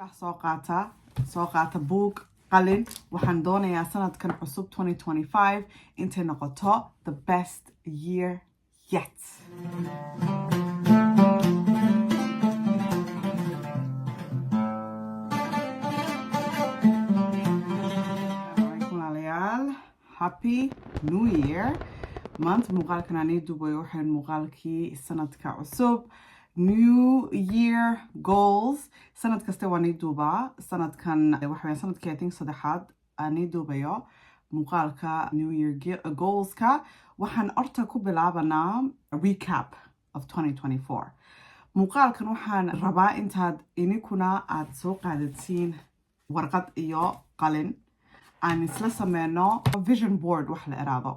شح سوقاتا بوك قلن waxaan doonayaa sanadkan cusub 2025 intay noqoto the best year yet. Happy New Year. Maanta muuqaalkan aan ii duubay waxaan muuqaalkii sanadka cusub New Year goals. sanad kasta waan ii duubaa. sanadkan waxaan sanadkii I think saddexaad aan ii duubayo muuqaalka New Year goalska. waxaan horta ku bilaabanaa recap of 2024. muuqaalkan waxaan rabaa intaad inikuna aad soo qaadatiin warqad iyo qalin aan isla sameyno vision board wax la iraado.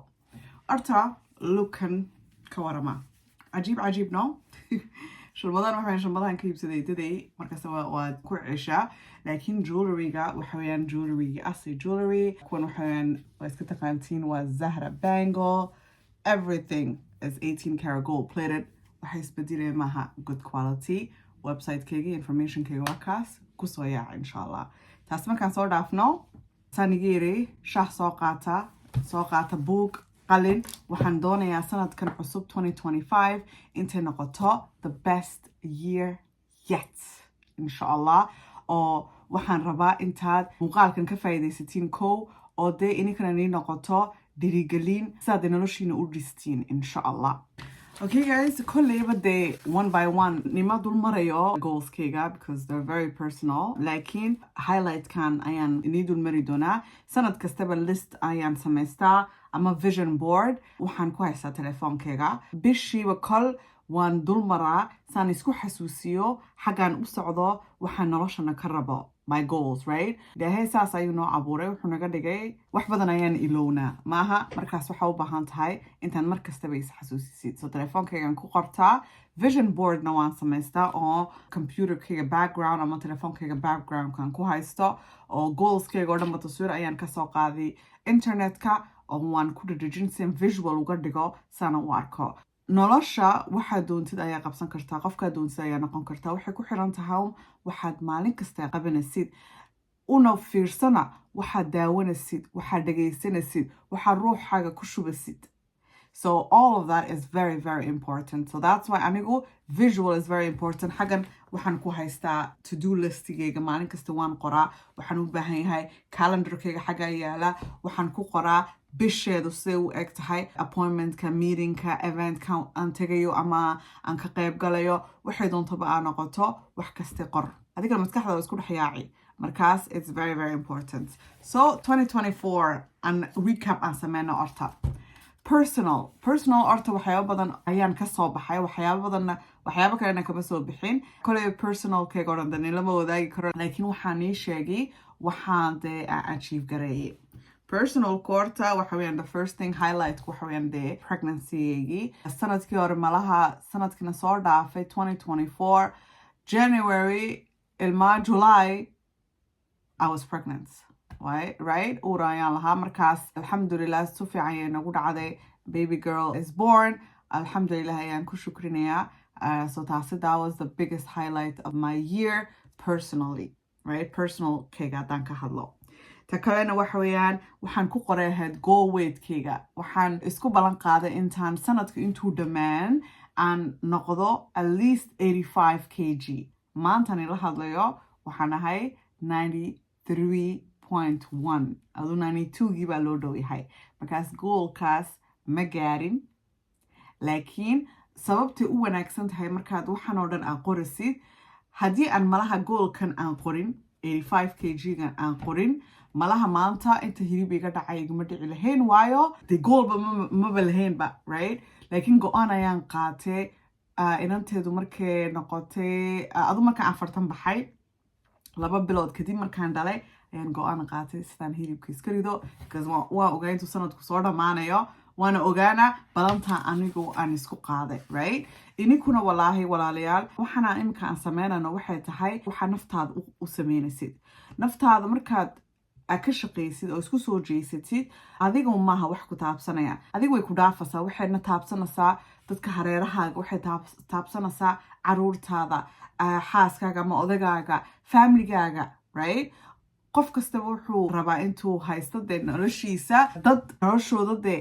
horta lookan ka warama cajiib no shurbadan waxaan shurbadan ka iibsaday daday markaas waa ku cisha laakiin jewelry-ga waxa weeyaan jewelry asli jewelry kuwan waxaan iska taqaantiin waa Zahra bangle. Everything is 18 karat gold plated. waxay isbedelay maaha good quality. website-kayga information-kayga waa kaas kusoo yaaca insha Allah. taas markaan soo dhaafno sanigiri shah sooqaata book qalin waxaan doonayaa sanadkan cusub 2025 intay noqoto the best year yet insha Allah. oo waxaan rabaa intaad muuqaalkan ka faa'iidaysatiin kow oo dee ininkana nii noqoto dhiirigelin sidaad noloshiina u dhistiin insha Allah. Okay guys, kolleyba dee one by one nima dul marayo goalskayga because they're very personal. laakiin highlight-kan ayaan inii dul mari doonaa. sanad kastaba list ayaan samaystaa ama vision board waxaan ku haystaa telefoonkayga. bishiiba kol waan dul maraa saan isku xasuusiyo xaggaan u socdo waxaan noloshana ka rabo. my goals, right? Ilaahay saas ayuu noo abuuray wuxuu naga dhigay wax badan ayaan ilownaa maaha. markaas waxaa u baahan tahay intaan mar kastaba is xasuusisid. so telefoonkaygaan ku qortaa. vision boardna waan samaystaa oo computerkayga background ama telefoonkayga backgroundkan ku haysto oo goalskayga oo dhanba taswiir ayaan kasoo qaaday internetka oo waan ku dhadhajin si visual uga dhigo saana u arko. nolosha waxaad doontid ayaa qabsan kartaa. qofkaad doontid ayaa noqon kartaa. waxay ku xiran tahay waxaad maalin kasta qabanaysid. una fiirsana waxaad daawanaysid waxaad dhagaysanaysid waxaad ruuxaaga ku shubasid. so all of that is very very important. so that's why anigu visual is very important. xaggan waxaan ku haystaa to do listigayga maalin kasta waan qoraa. waxaan u baahan yahay calendarkayga xagga yaala. waxaan ku qoraa bisheedu siday u eg tahay appointmentka meetingka eventka aan tegayo ama aan ka qayb galayo. waxay doontaba aa noqoto wax kaste qor. adigana maskaxda isku dhex yaaci. markaas it's very very important. so 2024 aan recap aan sameyno horta. personal horta waxyaabo badan ayaan ka soo baxay. waxyaabo kalena kama soo bixin. koley personalkayga o dhan dani lama wadaagi karo laakiin waxaan ii sheegay waxaan dee aan achieve gareeyay. personal horta waxa weeyaan the first thing highlight waxa weeyaan dee pregnancy-gii. sanadkii hore malaha sanadkina soo dhaafay 2024 January ilmaa July I was pregnant. right uura ayaan lahaa markaas alxamdulilah si fiican ayay nagu dhacday. baby girl is born. alxamdulilah ayaan ku shukrinayaa. so taasi that was the biggest highlight of my year personally. right personal kayga haddaan ka hadlo. ta kalena waxa weeyaan waxaan ku qoray ahayd goal weight-kayga. waxaan isku ballan qaaday intaan sanadka intuu dhammaan aan noqdo at least 85 kg. maantan ila hadlayo waxaan ahay 93.1. aduu 92gii baa loo dhow yahay. markaas goalkaas ma gaarin laakiin sababtay u wanaagsan tahay markaad waxaan oo dhan aan qorisid. haddii aan malaha goalkan aan qorin 85 kg-gan aan qorin malaha maanta inta hilib iga dhacay igama dhici lahayn waayo dee goalba maba lahaynba right. laakiin go-aan ayaan qaatay inanteedu markay noqotay adu markaan 40 baxay 2 bilood kadib markaan dhalay ayaan go-aan qaatay sidaan hilibka iska rido because waa ogaa intuu sanadku soo dhammaanayo waana ogaana balantaa anigu aan isku qaaday right. ininkuna walaahi walaalayaal waxaana imika aan sameynano waxay tahay waxaa naftaada u sameynaysid. naftaada markaad ka shaqaysid oo isku soo jeysatid adiga maaha wax ku taabsanaya. adiga way ku dhaafaysaa waxayna taabsanaysaa dadka hareerahaaga waxay taabsanaysaa caruurtaada xaaskaaga ama odagaaga familygaaga right qof kastaba wuxuu rabaa intuu haysto dee noloshiisa dad noloshooda dee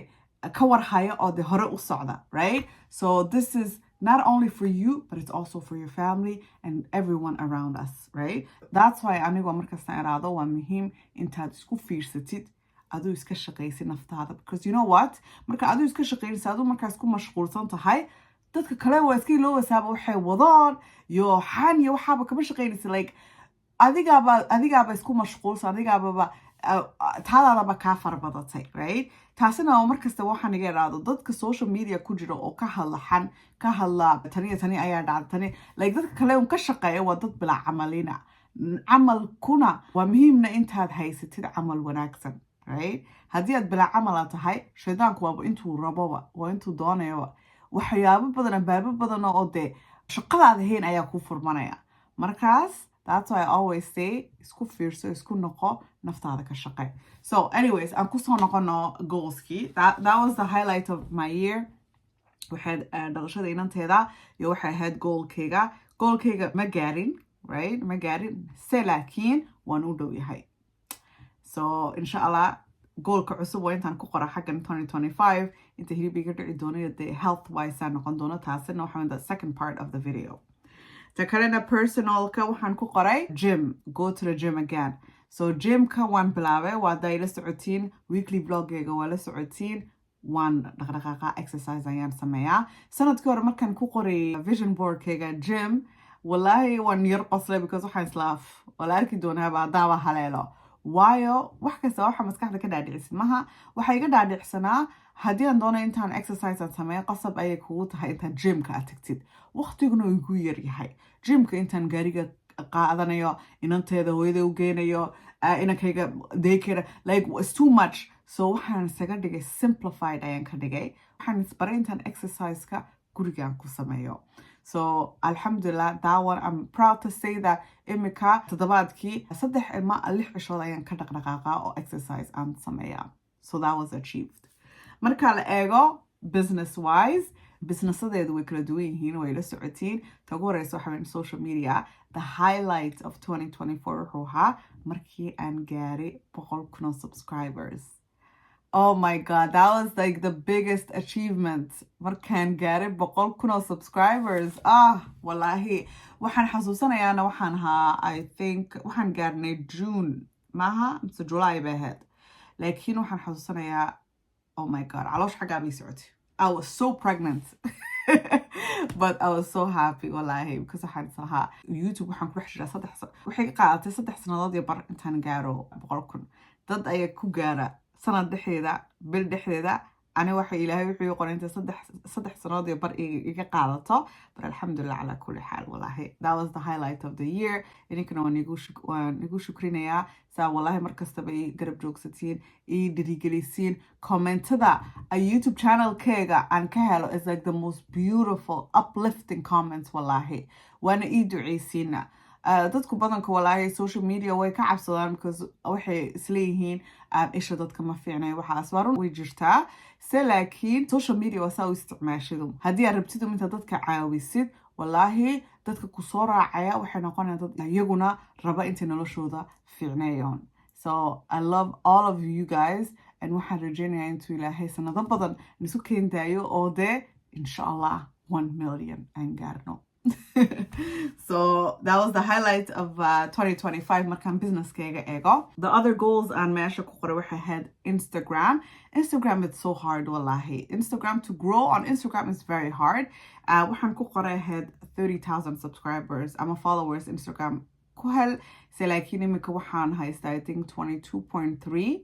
ka warhaya oo dee hore u socda right so this is not only for you but it's also for your family and everyone around us right that's why anigoo markasta iraado waa muhiim intaad isku fiirsatid aduu iska shaqaysi naftaada because you know what marka aduu iska shaqaynaysa aduu markaas ku mashquulsan tahay dadka kale waa iska iloobaysaaba waxay wadaan iyo xaan iyo waxaaba kama shaqaynaysa like adigaaba isku mashquulsan adigaababa taadaadaba kaa farabadatay right taasina markasta waxaan iga iraado dadka social media ku jira oo ka hadla tani ayaa dhacday tani like dadka kale ka shaqeeya waa dad bilaa camalina camalkuna waa muhiimna intaad haysatid camal wanaagsan right haddii aad bilaa camala tahay shaydaanku waaba intuu raboba waa intuu doonayaba waxyaabo badan baabo badan oo dee shaqadaada hayn ayaa ku furmanaya markaas that's why I always say isku fiirso isku noqo naftaada ka shaqe so anyways aan kusoo noqono goalskii that was the highlight of my year waxaad dhalashada inanteeda iyo waxay ahayd goalkayga ma gaarin right ma gaarin se laakiin waan u dhow yahay so insha allah goalka cusub waa intaan ku qora xaggan 2025 inta hilibiga dhici doonayo dee health wise aan noqon doono taasina waxaa the second part of the video ta kalena personalka waxaan ku qoray gym go to the gym again so gymka waan bilaabay waa day la socotiin weekly vloggeega waa la socotiin waan dhaqdhaqaaqa exercise ayaan sameeyaa sanadkii hore markaan ku qoray vision boardkeyga gym wallahi waan yar qoslay because waxaan islaaf wala arki doonaaba haddaaba haleelo waayo wax kasta waxa maskaxda ka dhaadhicisa maha waxay iga dhaadhicsanaa haddii aan doono intaan exercise aan sameeyo qasab ayay kugu tahay intaan gymka aad tagtid waqtiguna uu igu yar yahay gymka intaan gaariga qaadanayo inanteeda hooyada u geynayo inankayga daycare like it's too much so waxaan isaga dhigay simplified ayaan ka dhigay waxaan isbaray intaan exerciseka gurigaan ku sameeyo so alhamdulillah that one I'm proud to say that imika toddobaadkii 3 ilaa 6 cishood ayaan ka dhaqdhaqaaqa oo exercise aan sameeyaa so that was achieved marka la eego business wise businessadeedu way kala duwan yihiin way la socotiin tagu horeysa waxa weyn social media the highlight of 2024 wuxuu ahaa markii aan gaaray 100,000 subscribers oh my god that was like the biggest achievement markaan gaaray 100,000 subscribers wallahi waxaan xasuusanayaana waxaan ahaa I think waxaan gaarnay June maaha mise July bay ahayd laakiin waxaan xasuusanayaa oh my god caloosh xaggaa bay socotay I was so pregnant but I was so happy wallahi because waxaan islahaa YouTube waxaan ku dhex jiraa waxay qaadatay 3 sanadood iyo bar intaan gaaro 100,000 dad ayaa ku gaara sanad dhexdeeda bil dhexdeeda ani waxa ilaahay wuxuu qoray inta 3 sanadood iyo bar iga qaadato but alhamdulillah ala kulli xaal wallahi that was the highlight of the year idinkana waan igu shukrinaya saa wallahi markastaba ay garab joogsatiin ay dhirigelisiin commentada a YouTube channel keega aan ka helo is like the most beautiful uplifting comments wallahi waana ii duceysiina dadku badanka wallahi social media way ka cabsadaan because waxay isleeyihiin isha dadka ma fiicnay waxaas waa run way jirtaa se laakiin social media waa saa u isticmaashidu haddii aad rabtid inta dadka caawisid wallahi dadka ku soo raacaya waxay noqonayaan dad iyaguna raba intay noloshooda fiicneeyaan so I love all of you guys and waxaan rajaynayaa intuu ilaahay sanado badan nisu keendaayo oo dee insha allah 1 million aan gaarno so that was the highlight of 2025 markaan businesskayga eego the other goals aan meesha ku qoray waxay ahayd Instagram it's so hard wallahi Instagram to grow on Instagram is very hard waxaan ku qoray ahayd 30,000 subscribers ama followers Instagram ku hel se laakiin imika waxaan haystaa I think 22.3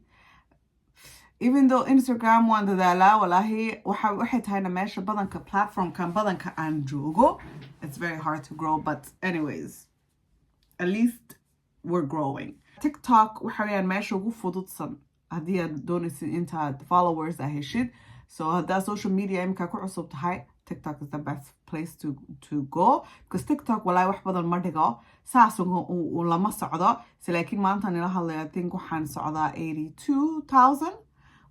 even though Instagram waan dadaalaa wallahi waxay tahayna meesha badanka platformkan badanka aan joogo it's very hard to grow but anyways at least we're growing TikTok waxa weeyaan meesha ugu fududsan haddii aad doonaysid intaad followers heshid so haddaa social media imika ku cusub tahay TikTok is the best place to go because TikTok wallahi wax badan ma dhigo saas lama socdo se laakiin maanta nila hadlay I think waxaan socdaa 82,000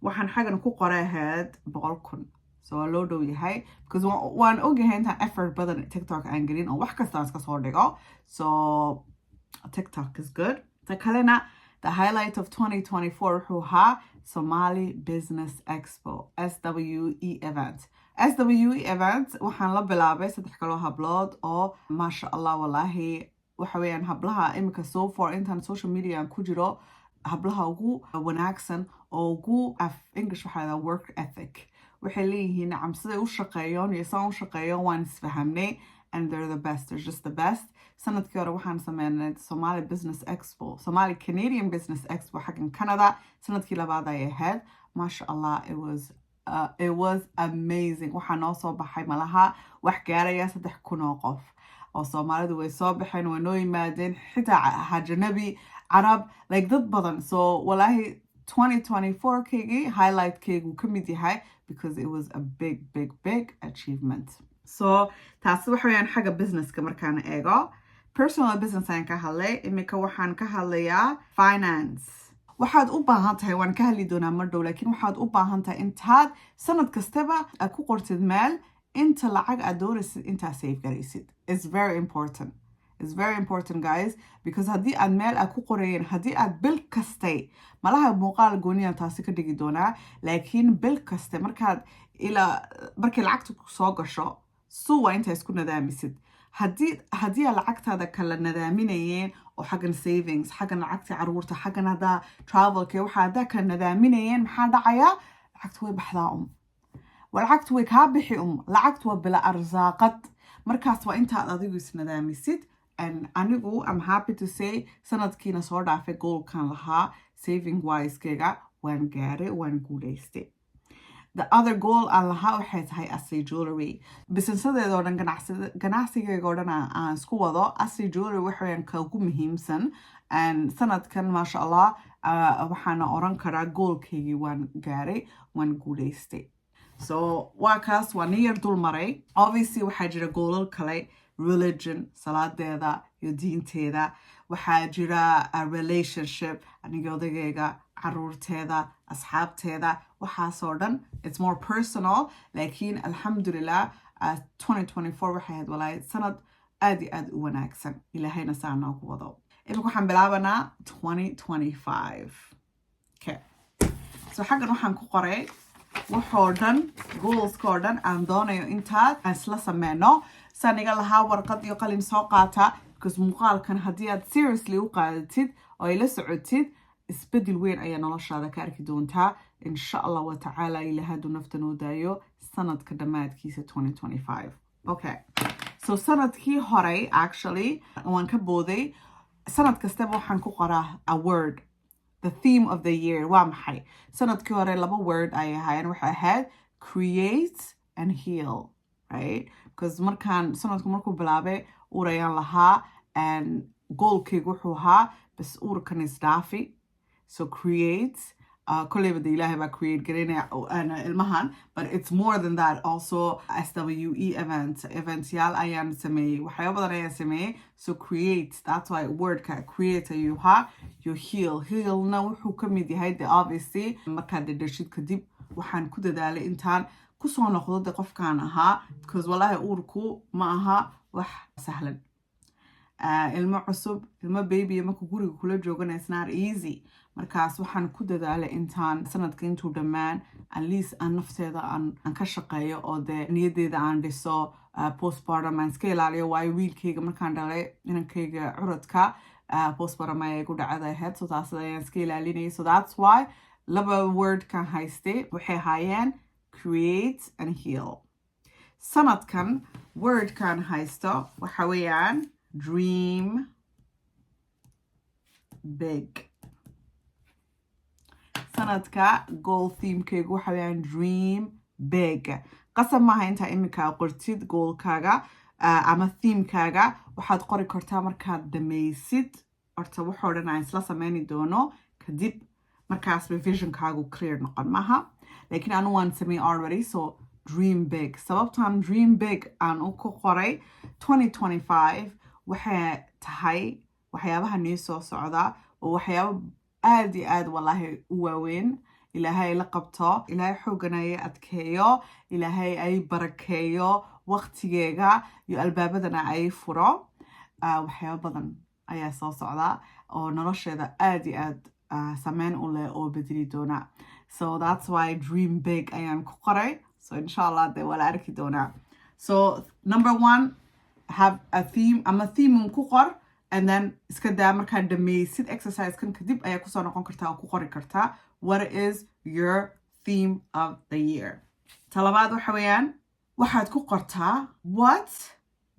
waxaan xagan ku qoray ahayd 100,000 so loo dhow yahay because waan ogahay intaan effort badan TikTok aan gelin oo wax kasta iska soo dhigo so TikTok is good ta kalena the highlight of 2024 wuxuu ahaa Somali Business Expo SWE event SWE event waxaan la bilaabay 3 kaloo hablood oo masha Allah wallahi waxa weeyaan hablaha imika so far intaan social media ku jiro hablaha ugu wanaagsan oo ugu English waxa la work ethic waxay leeyihiin amsada u shaqeeyaan iyo saan u shaqeeyaan waan isfahamnay and they're the best they're just the best sanadkii hore waxaan sameynay Somali Business Expo Somali Canadian Business Expo xaggan Canada sanadkii labaad ay ahayd masha Allah it was amazing waxaan noo soo baxay malaha wax gaaraya 3,000 oo qof oo Soomaalidu way soo baxeen way noo yimaadeen xitaa hajnabi Arab like dad badan so wallahi 2024 keegi highlight keegu kamid yahay because it was a big achievement so taas waxa weeyaan xagga businesska markaan eego personal business aan ka hadlay imika waxaan ka hadlayaa finance waxaad u baahan tahay waan ka hadli doonaa mar dhow laakiin waxaad u baahan tahay intaad sanad kastaba aad ku qortid meel inta lacag aad doonaysid intaa save garaysid it's very important guys because haddii aad meel aad ku qorayeen haddii aad bil kastay malaha muuqaal gooniyan taasi ka dhigi doonaa laakiin bil kaste markay lacagta soo gasho suwa intaa isku nadaamisid haddii aad lacagtaada kala nadaaminayeen oo xaggan savings xaggan lacagta caruurta xaggan haddaa travelka waxa haddaa kala nadaaminayeen maxaa dhacayaa lacagta way baxdaa lacagta way kaa bixi lacagta waa bila arsaaqad markaas waa intaad adigu isnadaamisid and anigu I'm happy to say sanadkiina soo dhaafay goalkan lahaa saving wise-kayga waan gaaray waan guulaystay the other goal aan lahaa waxay tahay Asli Jewelry businessadeeda oo dhan ganacsigayga oo dhan aan isku wado Asli Jewelry waxaan ka ugu muhiimsan and sanadkan masha Allah waxaan oran karaa goalkaygii waan gaaray waan guulaystay so waa kaas waa niyar dul maray obviously waxaa jira goolal kale religion salaadeeda iyo diinteeda waxaa jira a relationship aniga odagayga caruurteeda asxaabteeda waxaasoo dhan it's more personal laakiin alxamdulillah 2024 waxay ahayd walaahi sanad aad iyo aad u wanaagsan ilaahayna saa noogu wado imika waxaan bilaabanaa 2025 okay so xaggan waxaan ku qoray waxoo dhan goalskoo dhan aan doonayo intaad aan isla sameyno saniga lahaa warqad iyo qalin soo qaata because muuqaalkan haddii aad seriously u qaadatid oo ay la socotid isbedel weyn ayaa noloshaada ka arki doontaa insha Allah wa ta'ala ilaahay hadduu nafta noo daayo sanadka dhammaadkiisa 2025 okay so sanadkii hore actually waan ka booday sanad kastaba waxaan ku qoraa a word the theme of the year waa maxay sanadkii hore 2 word ay ahaayeen waxay ahayd create and heal right because sanadku markuu bilaabay urayaan lahaa and goalkaygu wuxuu ahaa bas urkan isdhaafi so create kolleyba de ilaahay baa create garanaya ilmahan but it's more than that also SWE eventyaal ayaan sameeyey waxyaabo badan ayaan sameeyey so create that's why wordka create ayuu ahaa you healna wuxuu ka mid yahay de obviously markaad dhashid kadib waxaan ku dadaalay intaan kusoo noqdo de qofkaan ahaa because wallahi uurku ma aha wax sahlan ilmo cusub ilmo baby marka guriga kula joogana it's not easy markaas waxaan ku dadaalay intaan sanadka intuu dhammaan at least aan nafteeda aan ka shaqeeyo oo de niyadeeda aan dhiso postpartum aan iska ilaaliyo waayo wiilkayga markaan dhalay inankayga curadka postpartum ayaa igu dhacada ahayd so taas ayaan iska ilaalinayay so that's why 2 wordkan haystay waxay ahaayeen create and heal sanadkan wordkan haysto waxa weeyaan dream big sanadka goal themekaygu waxa weeyaan dream big qasab maaha intaa imika qortid goalkaaga ama themekaaga waxaad qori kartaa markaad dhamaysid horta waxoo dhan aan isla sameyni doono kadib markaas visionkaagu clear noqon maaha laakiin anu waan samey already so dream big sababtaan dream big aan u ku qoray 2025 waxay tahay waxyaabaha nii soo socda oo waxyaabo aad iyo aad wallahi u waaweyn ilaahay la qabto ilaahay xoogana ay adkeeyo ilaahay ay barakeeyo waqtigeega iyo albaabadana ay furo waxyaabo badan ayaa soo socda oo nolosheeda aad iyo aad sameyn u leh oo bedeli doona so that's why dream big ayaan ku qoray so inshallah de wala arki doona so number 1 have a theme ama theme ku qor and then iska daa markaad dhammaysid exercise-kan kadib ayaa kusoo noqon kartaa oo ku qori kartaa what is your theme of the year talabaad waxa weeyaan waxaad ku qortaa what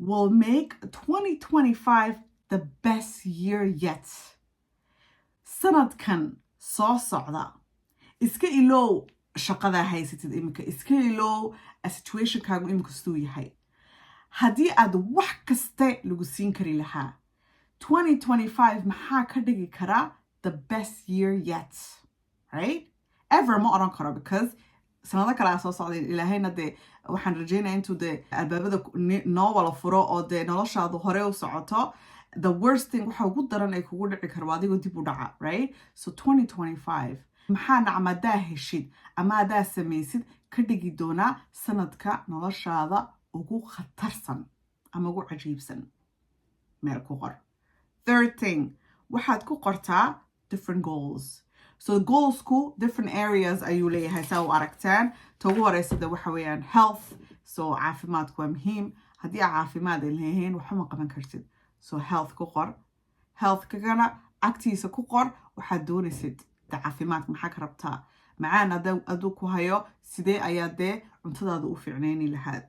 will make 2025 the best year yet sanadkan soo socda iska ilow shaqada haysatid imika iska ilow situationkaagu imika siduu yahay haddii aad wax kaste lagu siin kari lahaa 2025 maxaa ka dhigi karaa the best year yet right ever ma oran karo because sanado kale soo socday ilaahayna de waxaan rajeynaa intuu de albaabada noo wala furo oo de noloshaadu hore u socoto the worst thing waxa ugu daran ay kugu dhici karo adigoo dib u dhaca right so 2025 maxaa nacmadaa heshid ama adaa samaysid ka dhigi doonaa sanadka noloshaada ugu khatarsan ama ugu cajiibsan meel ku qor third thing waxaad ku qortaa different goals so goalsku different areas ayuu leeyahay saa u aragtaan ta ugu horeysada waxa weeyaan health so caafimaadku waa muhiim haddii aa caafimaad ay leeyihiin waxuma qaban kartid so health ku qor health kagana agtiisa ku qor waxaad doonaysid caafimaadka maxaa ka rabtaa macaan aduu ku hayo sidee ayaa dee cuntadaada u fiicnayni lahaad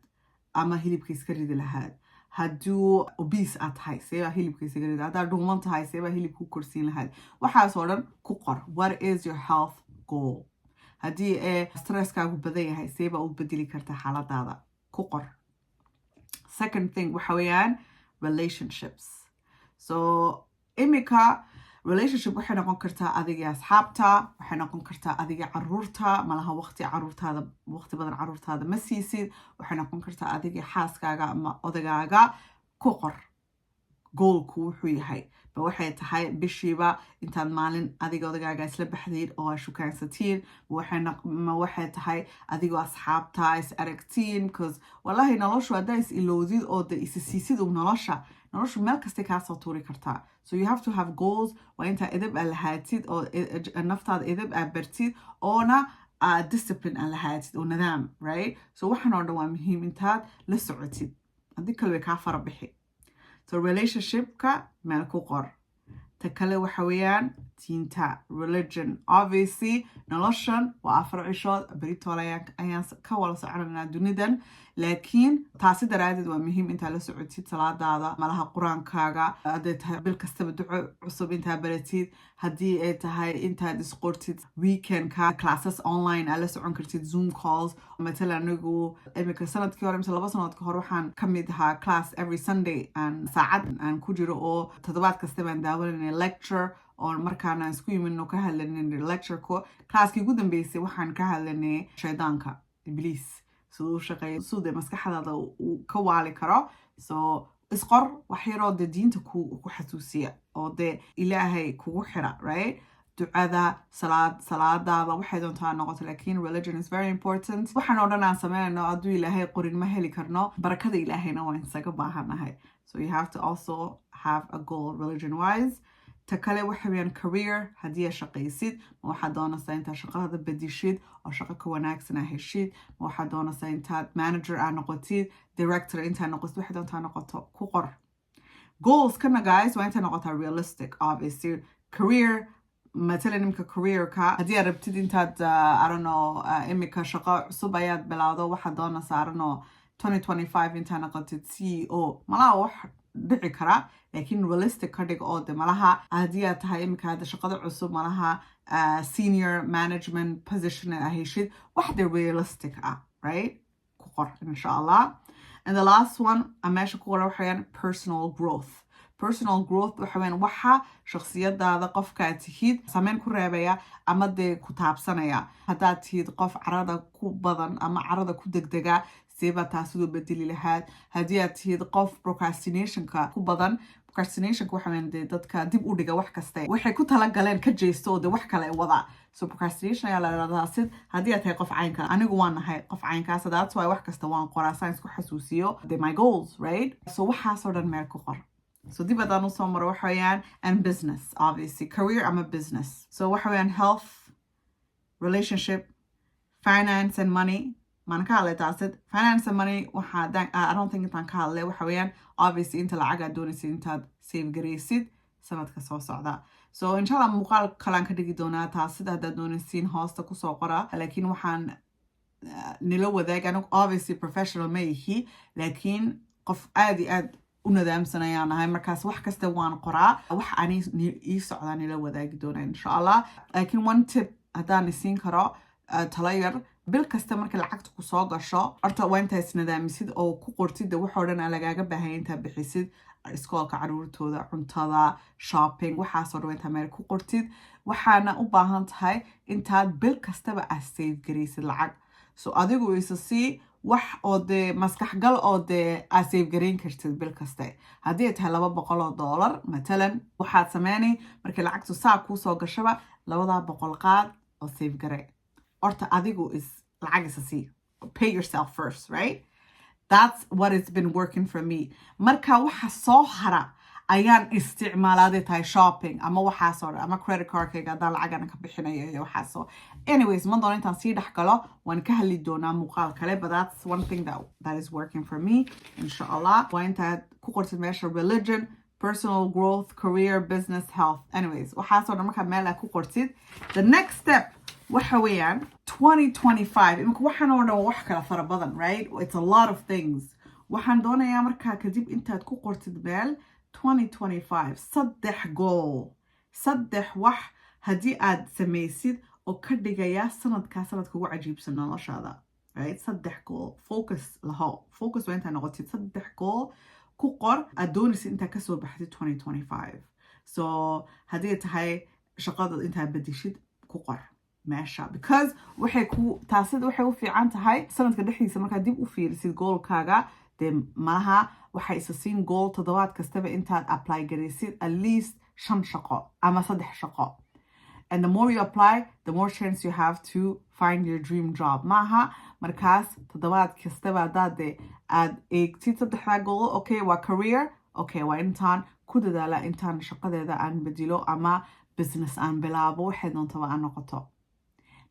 ama hilibka iska ridi lahaad hadduu obese aad tahay seebaa hilibka iska ridi haddaa dhuuman tahay seebaa hilibka u korsiin lahaad waxaasoo dhan ku qor what is your health goal haddii stresskaagu badan yahay seebaa u bedeli kartaa xaaladaada ku qor second thing waxa weeyaan relationships so imika relationship waxay noqon kartaa adiga asxaabta waxay noqon kartaa adiga caruurta malaha waqti badan caruurtaada ma siisid waxay noqon kartaa adiga xaaskaaga ama odagaaga ku qor goalku wuxuu yahay ba waxay tahay bishiiba intaad maalin adiga odagaaga isla baxdayd oo shukaansatiin ma waxay tahay adigoo asxaabta is aragtiin because wallahi noloshu haddaa is ilowdid oo de is siisid noloshu meel kastay kaa soo tuuri kartaa so you have to have goals waa intaa edab aa lahaatid oo naftaada edab aa bartid oona discipline aa lahaatid oo nidaam right so waxaan oo dhan waa muhiim intaad la socotid haddii kale way kaa fara bixi so relationshipka meel ku qor ta kale waxa weeyaan diinta religion obviously noloshan waa 4 cishood beritoole ayaan ka wala soconanaa dunidan laakiin taasi daraadeed waa muhiim intaa la socotid salaadaada malaha qur-aankaaga hadday tahay bil kastaba duco cusub intaa baratid haddii ay tahay intaad isqortid weekendka classes online aa la socon kartid zoom calls matala anigu imika sanadkii hore mise 2 sanadood ka hor waxaan ka mid ahaa class every sunday saacad aan ku jiro oo toddobaad kasta baan daawanayna lecture oo markaana isku yimidno ka hadlanay lectureko classkii ugu dambeysay waxaan ka hadlanay shaydaanka ibliis siduu u shaqeeyo siduu maskaxdaada uu ka waali karo so isqor wax yaroo de diinta ku xasuusiya oo de ilaahay kugu xira right ducada salaadaada waxay doontaa noqoto laakiin religion is very important waxaan oo dhan aan sameynayno hadduu ilaahay qorin ma heli karno barakada ilaahayna waan isaga baahanahay so you have to also have a goal religion wise ta kale waxa weeyaan career haddii aad shaqaysid ma waxaad doonaysaa intaad shaqada bedishid oo shaqo ka wanaagsan aa heshid ma waxaad doonaysaa intaad manager aa noqotid director intaad noqotid waxay doontaa noqoto ku qor goals kana guys waa intaad noqotaa realistic obviously career matalan imika careerka haddii aad rabtid intaad I don't know imika shaqo cusub ayaad bilowdo waxaad doonaysaa I don't know 2025 intaad noqotid CEO malaha wax dhici kara laakiin realistic ka dhig oo de malaha haddii aad tahay imika hadda shaqada cusub malaha senior management position aa heshid wax de realistic ah right ku qor insha allah and the last one aan meesha ku qora waxayaan personal growth waxa weeyaan waxa shakhsiyadaada qofkaad tihid saameyn ku reebaya ama dee ku taabsanaya haddaad tihid qof carada ku badan ama carada ku degdega seebaa taas sidoo bedeli lahaad haddii aad tihid qof procrastinationka ku badan procrastination waxa weeyaan dee dadka dib u dhiga wax kasta waxay ku tala galeen ka jeesto oo dee wax kale wada so procrastination ayaa la yidhahdaa sid haddii aad tahay qof caynka anigu waan nahay qof caynkaas that's why wax kasta waan qoraa saan isku xasuusiyo my goals right so waxaasoo dhan meel ku qor so dib haddaan usoo maro waxa weeyaan and business obviously career ama business so waxa weeyaan health relationship finance and money maan ka hadlay taasid finance and money I don't think intaan ka hadlay waxa weeyaan obviously inta lacag aad doonaysid intaad save garaysid sanadka soo socda so inshallah muuqaal kalaan ka dhigi doonaa taasid haddaad doonaysiin hoosta kusoo qora laakiin waxaan nila wadaag anigu obviously professional ma ihi laakiin qof aad iyo aad u nadaamsan ayaan ahay markaas wax kasta waan qoraa wax ani ii socdaa nila wadaagi doonaa inshallah laakiin one tip haddaan isiin karo talo yar bil kasta marka lacagta ku soo gasho horta waa intaa isnadaamisid oo ku qortid waxoo dhan aa lagaaga baahaya intaa bixisid iskoolka caruurtooda cuntada shopping waxaasoo dhan intaa meel ku qortid waxaana u baahan tahay intaad bil kastaba aad save garaysid lacag so adigu isa sii wax oo dee maskax gal oo dee aad save garayn kartid bil kaste haddii ay tahay $200 matalan waxaad sameynay markii lacagtu saa kuu soo gashaba $200 qaad oo save garay horta adigu is lacag isa sii pay yourself first right that's what it's been working for me marka waxa soo hara ayaan isticmaalaaday tahay shopping ama waxaasoo dhan ama credit cardkayga haddaan lacagana ka bixinayo iyo waxaasoo anyways ma doono intaan sii dhex galo waan ka hadli doonaa muuqaal kale but that's one thing that is working for me inshallah waa intaad ku qortid meesha religion personal growth career business health anyways waxaasoo dhan markaa meel aad ku qortid the next step waxa weeyaan 2025 imika waxaan oo dhan wax kala fara badan right it's a lot of things waxaan doonayaa markaa kadib intaad ku qortid meel 2025 saddex wax haddii aad samaysid oo ka dhigaya sanadkaa sanadka ugu cajiibsan noloshaada right 3 goal focus laho focus waa intaa noqotid 3 goal ku qor aad doonaysid intaa kasoo baxdid 2025 so haddii tahay shaqada intaa bedishid ku qor meesha because taasid waxay u fiican tahay sanadka dhexdiisa markaad dib u fiirisid goolkaaga dee malaha waxay isa siin goal toddobaad kastaba intaad apply garaysid at least 5 shaqo ama 3 shaqo and the more you apply the more chance you have to find your dream job maaha markaas toddobaad kastaba haddaad dee aad eegtid 3 goal okay waa career okay waa intaan ku dadaala intaan shaqadeeda aan bedilo ama business aan bilaabo waxay doontaba aan noqoto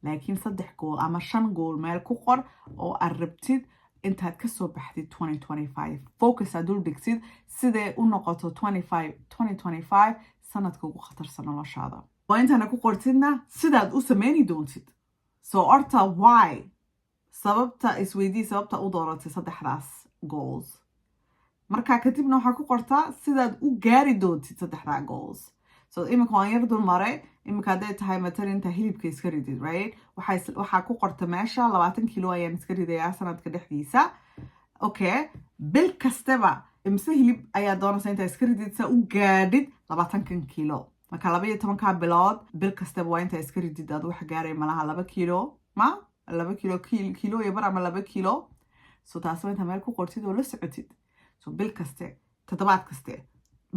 laakiin 3 goal ama 5 goal meel ku qor oo aad rabtid intaad kasoo baxdid 2025 focus aad dul dhigtid sidee u noqoto 2025 sanadka ugu khatarsan noloshaada waa intaana ku qortidna sidaad u sameyni doontid so horta why sababta isweydii sababta u dooratay 3daas goals markaa kadibna waxaa ku qortaa sidaad u gaari doontid 3 goals so imika waan yar dul maray imika hadday tahay matalan intaa hilibka iska ridid right waxaa ku qorta meesha 20 kilo ayaan iska ridayaa sanadka dhexdiisa okay bil kastaba imse hilib ayaa doonaysa intaa iska ridid sa u gaadhid 20 kilo marka 12 bilood bil kastaba waa intaa iska ridid aad wax gaaray malaha 2 kilo ma 2 kilo iyo bar ama 2 kilo so taas waa intaa meel ku qortid oo la socotid so bil kaste toddobaad kaste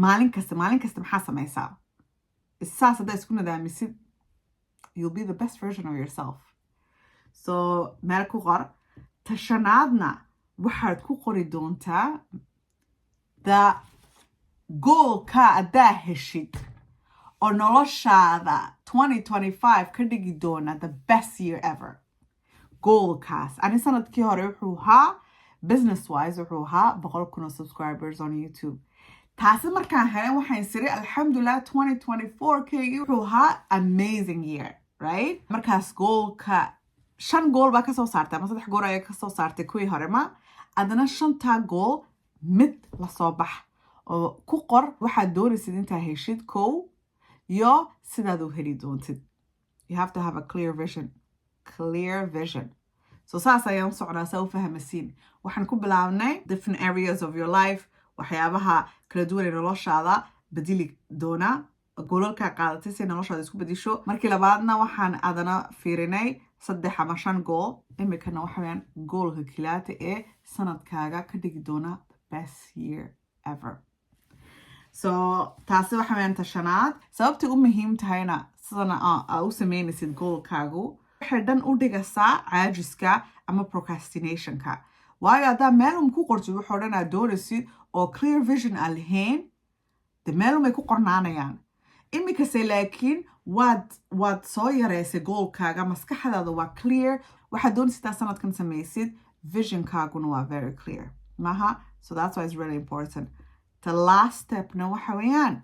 maalin kaste maxaa samaysaa saas haddaa isku nadaamisid you'll be the best version of yourself so meel ku qor tashanaadna waxaad ku qori doontaa the goalka haddaa heshid oo noloshaada 2025 ka dhigi doona the best year ever goalkaas ani sanadkii hore wuxuu ahaa business wise wuxuu ahaa 100,000 subscribers on YouTube taasi markaan helay waxaan siri alxamdulillah 2024 wuxuu ahaa amazing year right markaas goolka 5 gool baa kasoo saartay ama 3 gool ayaa kasoo saartay kuwii hore ma adana 5 gool mid la soo bax oo ku qor waxaad doonaysid intaa heshid kow iyo sidaad u heli doontid you have to have a clear vision so saas ayaan socdaa saa u fahmasiin waxaan ku bilaabnay different areas of your life waxyaabaha kala duwan ee noloshaada bedeli doona goolalka qaadatay si noloshaada isku bedisho markii labaadna waxaan adana fiirinay 3 ama 5 gool imikana waxa weeyaan goolka kilaata ee sanadkaaga ka dhigi doona best year ever so taasi waxa weeyaan tashanaad sababta u muhiim tahayna sidana u sameynaysid goalkaagu waxay dhan u dhigaysaa caajiska ama procrastinationka waayo haddaa meelum ku qortid wuxuu dhan aad doonaysid oo clear vision aan lahayn de meelumay ku qornaanayaan imikase laakiin waad soo yareysay goalkaaga maskaxdaada waa clear waxaad doonaysidaa sanadkan samaysid visionkaaguna waa very clear maha so that's why it's really important the last stepna waxa weeyaan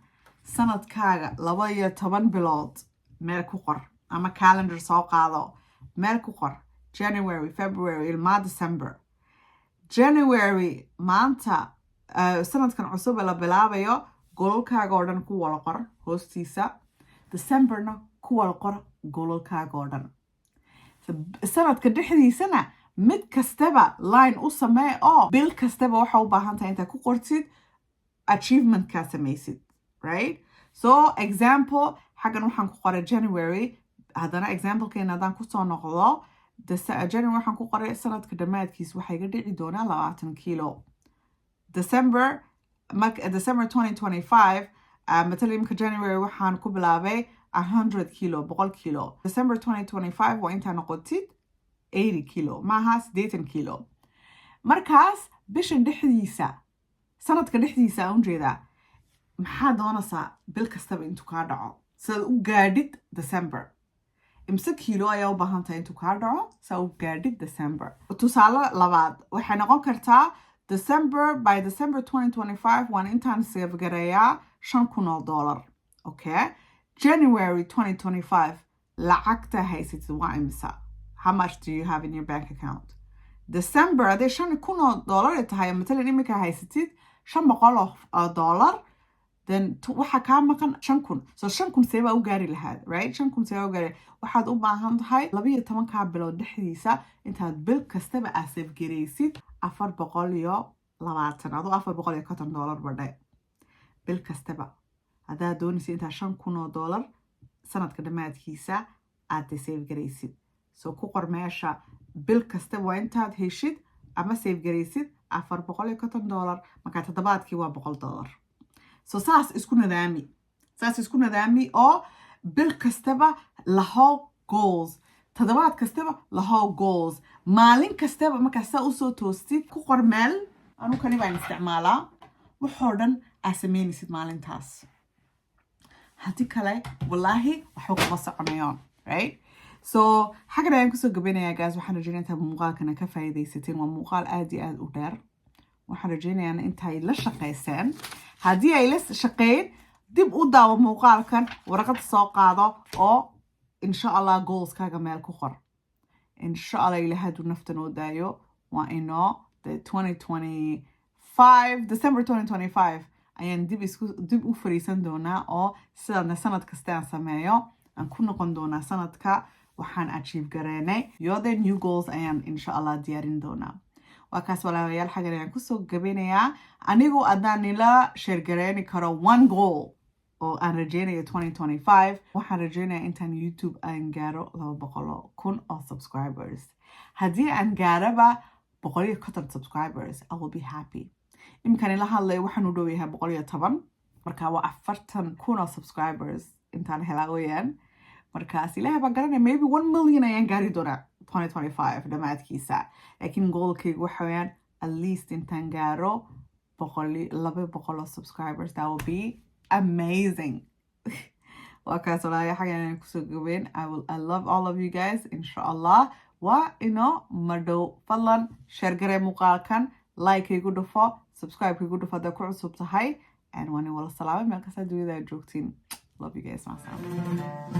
sanadkaaga 12 bilood meel ku qor ama calendar soo qaado meel ku qor January February ilaa December January maanta sanadkan cusub la bilaabayo goolkaaga oo dhan ku wada qor hoostiisa Decemberna ku wada qor goolkaaga oo dhan sanadka dhexdiisana mid kastaba line u samee oo bil kastaba waxa u baahan tahay inta ku qortid achievement ka samaysid right so example xagan waxaan ku qoray January hadana example keena hadaan ku soo noqdo January waxaan ku qoray sanadka dhamaadkiisa waxa iga dhici doona 20 kilo December 2025 مثلا January waxaan ku bilaabay 100 kilo 100 kilo December 2025 waa inta noqotid 80 kilo maaha 80 kilo markaas bishan dhexdiisa sanadka dhexdiisa aan jeedaa maxaa doonaysaa bil kastaba intuu kaa dhaco sida u gaadhid December imse kilo ayaa u baahan tahay intuu kaa dhaco sida u gaadhid December tusaale labaad waxay noqon kartaa by December 2025 waan intaan save gareeyaa $5,000 okay January 2025 lacagta haysatid waa imisa how much do you have in your bank account December hadday $5,000 tahay matalan imika haysatid $500 then waxa kaa maqan 5,000 so 5,000 seeba u gaari lahaad right 5,000 seeba u gaari waxaad u baahan tahay 12 bilood dhexdiisa intaad bil kastaba aad save gareysid $420 adoo $450 badhay bil kastaba haddaad doonaysid intaa $5,000 sanadka dhamaadkiisa aad save gareysid so ku qor meesha bil kastaba waa intaad heshid ama save gareysid $450 marka toddobaadkii waa $100 so saas isku nadaami oo bil kastaba lahow goals toddobaad kastaba lahow goals maalin kastaba markaa saa usoo toostid ku qor meel anu kani baan isticmaalaa waxoo dhan aa sameynaysid maalintaas haddii kale wallaahi waxba kuma soconayaan right so xaggan ayaan kusoo gabanayaa guys waxaan rajeynayaa intaa muuqaalkana ka faa'iidaysateen waa muuqaal aad iyo aad u dheer waxaan rajeynayaa intay la shaqayseen haddii ay la shaqeyn dib u daawo muuqaalkan warqad soo qaado oo insha Allah goalskaaga meel ku qor insha Allah ilaahay hadduu nafta noo daayo waa inoo December 2025 ayaan dib u fariisan doonaa oo sidana sanad kasta aan sameeyo aan ku noqon doonaa sanadka waxaan achieve gareynay the new goals ayaan insha Allah diyaarin doonaa waa kaas walaalayaal xagan ayaan kusoo gabanayaa anigu haddaan nila share gareyni karo one goal oo aan rajeynayo 2025 waxaan rajeynayaa intaan YouTube aan gaaro 200,000 oo subscribers haddii aan gaaraba 150 subscribers I will be happy imkan ila hadlay waxaan u dhow yahay 110 marka waa 40,000 oo subscribers intaan helaa weeyaan markaas ilaahay baan garanaya maybe 1 million ayaan gaari doonaa 2025 dhamaadkiisa laakiin goalkaygu waxa weeyaan at least intaan gaaro 200 subscribers that will be amazing waa kaas walaalayaal xagan kusoo gabeyn I love all of you guys insha Allah waa inoo madhow fadlan share garee muuqaalkan like igu dhufo subscribe igu dhufo haddaa ku cusub tahay and waan wala salaamay meel kasta dunida joogtiin love you guys maasalaam